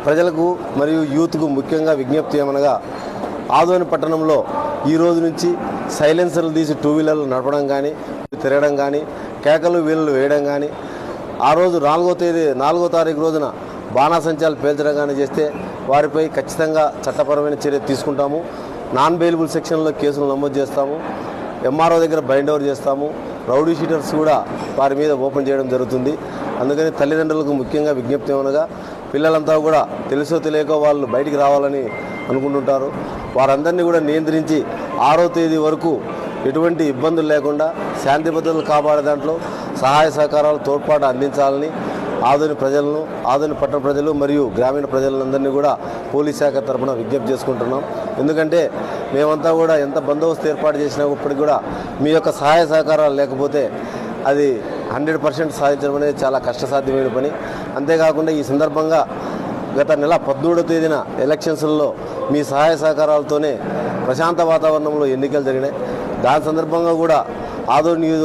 ప్రజలకు మరియు యూత్కు ముఖ్యంగా విజ్ఞప్తి ఏమనగా ఆదోని పట్టణంలో ఈ రోజు నుంచి సైలెన్సర్లు తీసి టూ వీలర్లు నడపడం కానీ తిరగడం కానీ కేకలు వీళ్ళు వేయడం కానీ ఆ రోజు 4వ తారీఖు రోజున బాణాసంచాలు పేల్చడం కానీ చేస్తే వారిపై ఖచ్చితంగా చట్టపరమైన చర్య తీసుకుంటాము. నాన్ బెయిలబుల్ సెక్షన్లో కేసులు నమోదు చేస్తాము. ఎంఆర్ఓ దగ్గర బైండ్ ఓవర్ చేస్తాము. రౌడీ షీటర్స్ కూడా వారి మీద ఓపెన్ చేయడం జరుగుతుంది. అందుకని తల్లిదండ్రులకు ముఖ్యంగా విజ్ఞప్తి ఏమనగా పిల్లలంతా కూడా తెలుసో తెలియకో వాళ్ళు బయటికి రావాలని అనుకుంటుంటారు. వారందరినీ కూడా నియంత్రించి 6వ తేదీ వరకు ఎటువంటి ఇబ్బందులు లేకుండా శాంతి భద్రతలు కాపాడే దాంట్లో సహాయ సహకారాలు తోడ్పాటు అందించాలని ఆదోని ప్రజలను, ఆదోని పట్టణ ప్రజలు మరియు గ్రామీణ ప్రజలందరినీ కూడా పోలీస్ శాఖ తరఫున విజ్ఞప్తి చేసుకుంటున్నాం. ఎందుకంటే మేమంతా కూడా ఎంత బందోబస్తు ఏర్పాటు చేసినప్పటికీ కూడా మీ యొక్క సహాయ సహకారాలు లేకపోతే అది 100% సాధించడం అనేది చాలా కష్టసాధ్యమైన పని. అంతేకాకుండా ఈ సందర్భంగా గత నెల 17వ తేదీన ఎలక్షన్స్లో మీ సహాయ సహకారాలతోనే ప్రశాంత వాతావరణంలో ఎన్నికలు జరిగినాయి. దాని సందర్భంగా కూడా ఆదోని